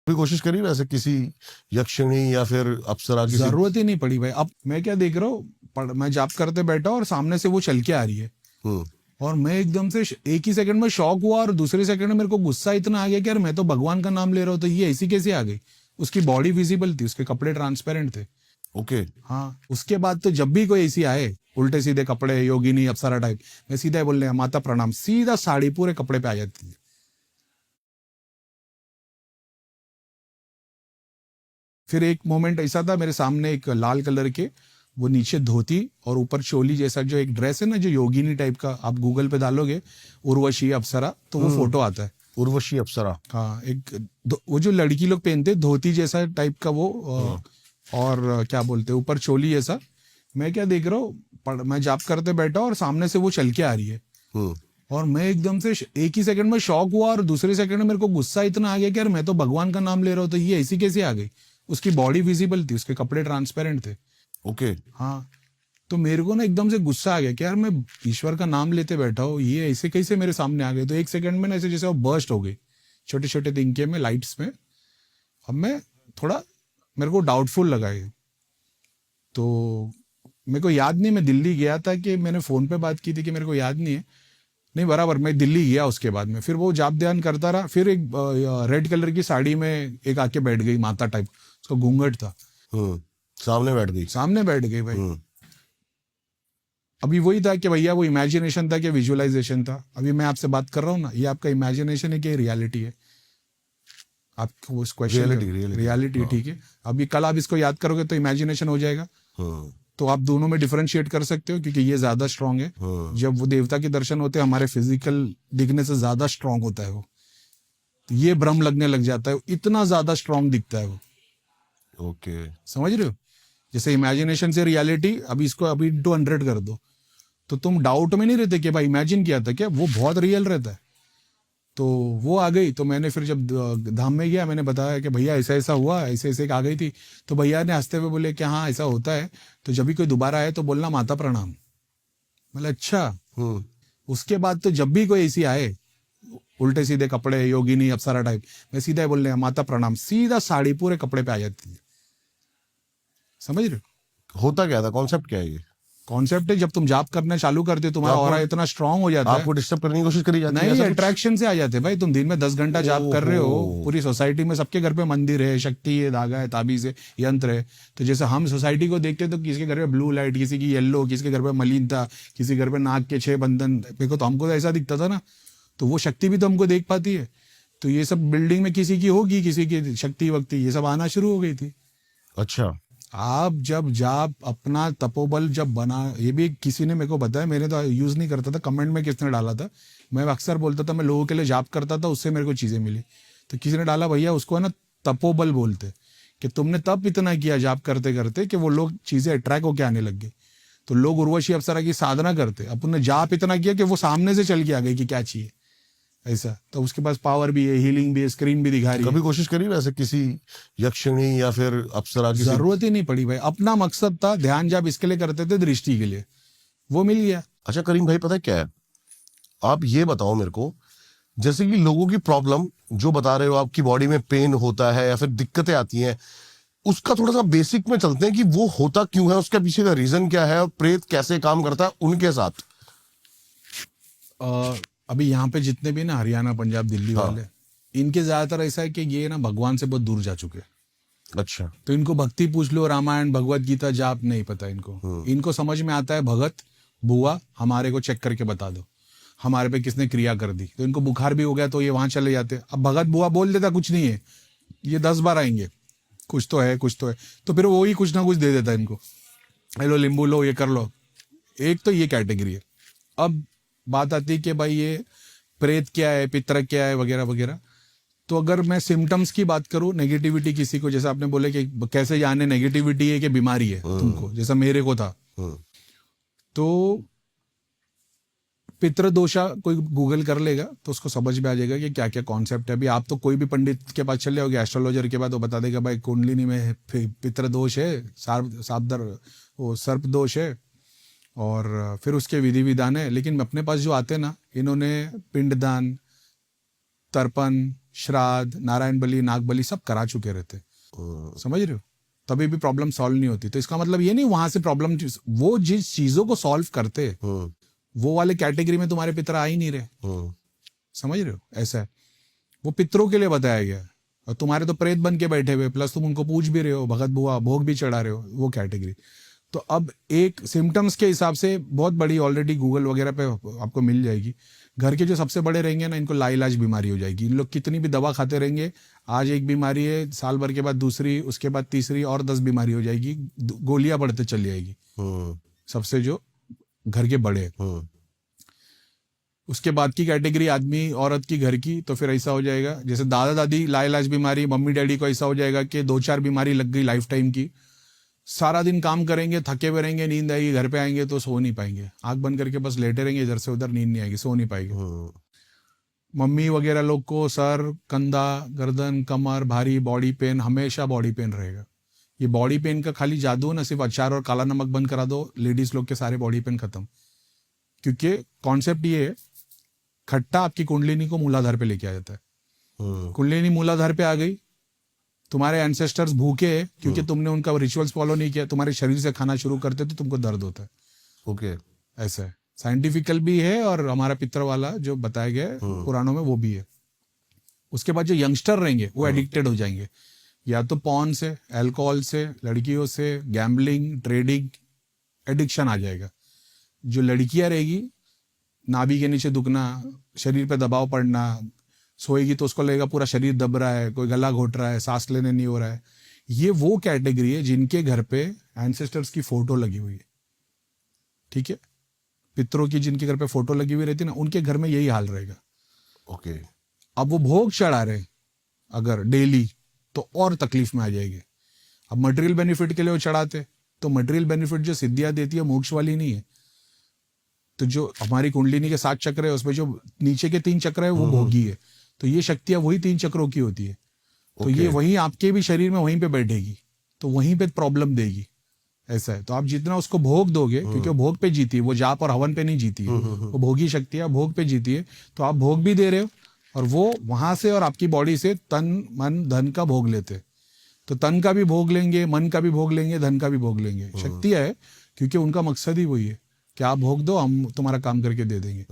कोई कोशिश करी वैसे किसी यक्षिणी या फिर अप्सरा किसी? जरूरत ही नहीं पड़ी भाई। अब मैं क्या देख रहा हूँ, मैं जाप करते बैठा और सामने से वो चल के आ रही है और मैं एकदम से एक ही सेकंड में शॉक हुआ और दूसरे सेकंड में मेरे को गुस्सा इतना आ गया कि यार मैं तो भगवान का नाम ले रहा हूँ, तो ये ऐसी कैसे आ गई। उसकी बॉडी विजिबल थी, उसके कपड़े ट्रांसपेरेंट थे। ओके। हाँ, उसके बाद तो जब भी कोई ऐसी आए उल्टे सीधे कपड़े, योगिनी अप्सरा टाइप, मैं सीधा ही बोलने माता प्रणाम, सीधा साड़ी पूरे कपड़े पे आ जाती थी। फिर एक मोमेंट ऐसा था, मेरे सामने एक लाल कलर के, वो नीचे धोती और ऊपर चोली जैसा जो एक ड्रेस है ना, जो योगिनी टाइप का, आप गूगल पे डालोगे उर्वशी अप्सरा तो वो फोटो आता है। उर्वशी अप्सरा, हाँ, वो जो लड़की लोग पहनते धोती जैसा टाइप का वो, और क्या बोलते हैं ऊपर चोली जैसा। मैं क्या देख रहा हूँ, मैं जाप करते बैठा और सामने से वो चल के आ रही है और मैं एकदम से एक ही सेकंड में शॉक हुआ और दूसरे सेकंड में मेरे को गुस्सा इतना आ गया कि यार मैं तो भगवान का नाम ले रहा हूँ, तो ये ऐसी कैसे आ गई। उसकी बॉडी विजिबल थी, उसके कपड़े ट्रांसपेरेंट थे। ओके। हाँ, तो मेरे को ना एकदम से गुस्सा आ गया कि यार मैं ईश्वर का नाम लेते बैठा हूँ, ये ऐसे कैसे मेरे सामने आ गए। तो एक सेकंड में ना ऐसे जैसे वो बर्स्ट हो गई छोटे छोटे तिनके में, लाइट्स में। अब मैं थोड़ा, मेरे को डाउटफुल लगा ये। तो मेरे को याद नहीं मैं दिल्ली गया था कि मैंने फोन पे बात की थी, कि मेरे को याद नहीं है। नहीं, बराबर मैं दिल्ली गया उसके बाद में। फिर वो जाप ध्यान करता रहा, फिर एक रेड कलर की साड़ी में एक आके बैठ गई माता टाइप, उसका घूंघट था। सामने बैठ गई? सामने बैठ गई भाई। अभी वही था कि भैया वो इमेजिनेशन था कि विजुअलाइजेशन था। अभी मैं आपसे बात कर रहा हूँ ना, ये आपका इमेजिनेशन है कि रियलिटी है। आपको उस क्वेश्चन रियलिटी, ठीक है। अभी कल आप इसको याद करोगे तो इमेजिनेशन हो जाएगा। तो आप दोनों में डिफरेंशिएट कर सकते हो, क्योंकि ये ज्यादा स्ट्रांग है। जब वो देवता के दर्शन होते हैं, हमारे फिजिकल दिखने से ज्यादा स्ट्रांग होता है वो। तो ये भ्रम लगने लग जाता है, इतना ज्यादा स्ट्रांग दिखता है वो। ओके, समझ रहे हो? जैसे इमेजिनेशन से रियलिटी, अभी इसको अभी 200 कर दो, तो तुम डाउट में नहीं रहते कि भाई इमेजिन किया था क्या, वो बहुत रियल रहता है। तो वो आ गई। तो मैंने फिर जब धाम में गया, मैंने बताया कि भैया ऐसा ऐसा हुआ, ऐसे ऐसे आ गई थी। तो भैया ने हंसते हुए बोले कि हाँ ऐसा होता है, तो जब भी कोई दोबारा आए तो बोलना माता प्रणाम। बोले अच्छा। उसके बाद तो जब भी कोई ऐसी आए उल्टे सीधे कपड़े, योगिनी अप्सरा टाइप, मैं सीधा ही बोलने माता प्रणाम, सीधा साड़ी पूरे कपड़े पे आ जाती थी। समझ रहे हो? होता क्या था, कॉन्सेप्ट क्या है ये? कॉन्सेप्ट है, जब तुम जाप करना चालू करते हो, तुम्हारा ऑरा इतना स्ट्रांग हो जाता है, आपको डिस्टर्ब करने की कोशिश करी जाती है? नहीं, अट्रैक्शन से आ जाते हैं भाई। तुम दिन में 10 घंटा जाप कर रहे हो, पूरी सोसाइटी में सबके घर पे मंदिर है, शक्ति है, धागा है, ताबीज है, यंत्र है। तो जैसे हम सोसाइटी को देखते हैं, तो किसी के घर पे ब्लू लाइट, किसी की येलो, किसी के घर पे मलिनता, किसी घर पे नाग के 6 बंधन, देखो तो हमको तो ऐसा दिखता था ना। तो वो शक्ति भी तो हमको देख पाती है। तो ये सब बिल्डिंग में किसी की होगी, किसी की शक्ति वक्ति, ये सब आना शुरू हो गई थी। अच्छा। आप जब जाप अपना तपोबल जब बना, ये भी किसी ने मेरे को बताया, मैंने तो यूज नहीं करता था, कमेंट में किसने डाला था, मैं अक्सर बोलता था मैं लोगों के लिए जाप करता था, उससे मेरे को चीजें मिली। तो किसी ने डाला भैया उसको है ना तपोबल बोलते, कि तुमने तप इतना किया जाप करते करते कि वो लोग चीजें अट्रैक्ट होके आने लग गई। तो लोग उर्वशी अप्सरा की साधना करते, अपन ने जाप इतना किया कि वो सामने से चल के आ गई कि क्या चाहिए ऐसा। तो उसके पास पावर भी है, हीलिंग भी है, स्क्रीन भी दिखा रही है। कभी कोशिश करी वैसे किसी यक्षिणी या फिर अप्सरा की? जरूरत ही नहीं पड़ी भाई। अपना मकसद था, ध्यान जाप इसके लिए करते थे, दृष्टि के लिए, वो मिल गया। अच्छा करीम भाई, पता है क्या है, आप ये बताओ मेरे को, जैसे कि लोगों की प्रॉब्लम जो बता रहे हो, आपकी बॉडी में पेन होता है या फिर दिक्कतें आती हैं, उसका थोड़ा सा बेसिक में चलते हैं कि वो होता क्यों है, उसके पीछे का रीजन क्या है, और प्रेत कैसे काम करता है उनके साथ। अभी यहाँ पे जितने भी ना हरियाणा, पंजाब, दिल्ली वाले, इनके ज्यादातर ऐसा है कि ये ना भगवान से बहुत दूर जा चुके हैं। अच्छा। तो इनको भक्ति पूछ लो, रामायण, भगवत गीता, जाप नहीं पता इनको। इनको समझ में आता है भगत बुआ हमारे को चेक करके बता दो, हमारे पे किसने क्रिया कर दी। तो इनको बुखार भी हो गया तो ये वहां चले जाते। अब भगत बुआ बोल देता कुछ नहीं है, ये 10 बार आएंगे, कुछ तो है कुछ तो है, तो फिर वो ही कुछ ना कुछ दे देता है इनको, हेलो लींबू लो, ये कर लो। एक तो ये कैटेगरी है। अब बात आती है कि भाई ये प्रेत क्या है, पितर क्या है, वगैरह वगैरह। तो अगर मैं सिम्टम्स की बात करूं, नेगेटिविटी किसी को, जैसा आपने बोले कि कैसे जाने नेगेटिविटी है कि बीमारी है तुमको, जैसा मेरे को था, तो पितृदोषा कोई गूगल कर लेगा तो उसको समझ में आ जाएगा कि क्या क्या कॉन्सेप्ट है। अभी आप तो कोई भी पंडित के पास चले होगे, एस्ट्रोलॉजर के बाद, वो बता देगा भाई कुंडलिनी में पितृदोष है, वो सर्प दोष है, और फिर उसके विधि विधान है। लेकिन अपने पास जो आते हैं ना, इन्होंने पिंडदान, तर्पण, श्राद्ध, नारायण बलि, नाग बलि सब करा चुके रहते, समझ रहे हो, तभी भी प्रॉब्लम सॉल्व नहीं होती। तो इसका मतलब ये नहीं वहां से प्रॉब्लम, वो जिस चीजों को सॉल्व करते वो वाले कैटेगरी में तुम्हारे पितर आ ही नहीं रहे, समझ रहे हो, ऐसा है। वो पितरों के लिए बताया गया है, और तुम्हारे तो प्रेत बन के बैठे हुए, प्लस तुम उनको पूज भी रहे हो, भगत बुआ भोग भी चढ़ा रहे हो, वो कैटेगरी। तो अब एक सिम्टम्स के हिसाब से बहुत बड़ी, ऑलरेडी गूगल वगैरह पे आपको मिल जाएगी। घर के जो सबसे बड़े रहेंगे ना, इनको लाइलाज बीमारी हो जाएगी। इन लोग कितनी भी दवा खाते रहेंगे, आज एक बीमारी है, साल भर के बाद दूसरी, उसके बाद तीसरी, और 10 बीमारी हो जाएगी, गोलियां बढ़ते चली जाएगी। सबसे जो घर के बड़े, उसके बाद की कैटेगरी आदमी औरत की घर की, तो फिर ऐसा हो जाएगा जैसे दादा दादी लाइलाज बीमारी, मम्मी डैडी को ऐसा हो जाएगा कि 2-4 बीमारी लग गई लाइफ टाइम की। सारा दिन काम करेंगे, थके हुए रहेंगे, नींद आएगी, घर पे आएंगे तो सो नहीं पाएंगे, आंख बंद करके बस लेटे रहेंगे, इधर से उधर, नींद नहीं आएगी, सो नहीं पाएंगे। मम्मी वगैरह लोग को सर, कंधा, गर्दन, कमर भारी, बॉडी पेन, हमेशा बॉडी पेन रहेगा। ये बॉडी पेन का खाली जादू ना, सिर्फ अचार और काला नमक बंद करा दो, लेडीज लोग के सारे बॉडी पेन खत्म। क्योंकि कॉन्सेप्ट ये है, खट्टा आपकी कुंडलिनी को मूलाधार पे लेके आ जाता है। कुंडलिनी मूलाधार पे आ गई, तुम्हारे एंसेस्टर्स भूखे हैं क्योंकि तुमने उनका रिचुअल्स फॉलो नहीं किया, तुम्हारे शरीर से खाना शुरू करते तो तुमको दर्द होता है। ओके, ऐसा है, साइंटिफिकल भी है, और हमारा पितर वाला जो बताया गया है पुराणों में वो भी है। उसके बाद जो यंगस्टर रहेंगे वो एडिक्टेड हो जाएंगे, या तो पॉर्न से, अल्कोहल से, लड़कियों से, गैम्बलिंग, ट्रेडिंग, एडिक्शन आ जाएगा। जो लड़कियां रहेगी, नाभि के नीचे दुखना, शरीर पे दबाव पड़ना, सोएगी तो उसको लगेगा पूरा शरीर दब रहा है, कोई गला घोट रहा है, सांस लेने नहीं हो रहा है। ये वो कैटेगरी है जिनके घर पे एंसेस्टर्स की फोटो लगी हुई है, ठीक है, पितरों की जिनके घर पे फोटो लगी हुई रहती है ना, उनके घर में यही हाल रहेगा। ओके, अब वो भोग चढ़ा रहे अगर डेली, तो और तकलीफ में आ जाएगी। अब मटेरियल बेनिफिट के लिए वो चढ़ाते, तो मटेरियल बेनिफिट जो सिद्धियां देती है मोक्ष वाली नहीं है। तो जो हमारी कुंडलिनी के 7 चक्र है, उसमें जो नीचे के 3 चक्र है वो भोगी है, तो ये शक्तियां वही 3 चक्रों की होती है। तो ये वहीं आपके भी शरीर में वहीं पे बैठेगी, तो वहीं पे प्रॉब्लम देगी, ऐसा है। तो आप जितना उसको भोग दोगे, क्योंकि वो भोग पे जीती है, वो जाप और हवन पे नहीं जीती है, वो भोगी शक्ति है, भोग पे जीती है। तो आप भोग भी दे रहे हो, और वो वहां से और आपकी बॉडी से तन मन धन का भोग लेते। तो तन का भी भोग लेंगे, मन का भी भोग लेंगे, धन का भी भोग लेंगे। शक्ति है, क्योंकि उनका मकसद ही वही है कि आप भोग दो, हम तुम्हारा काम करके दे देंगे।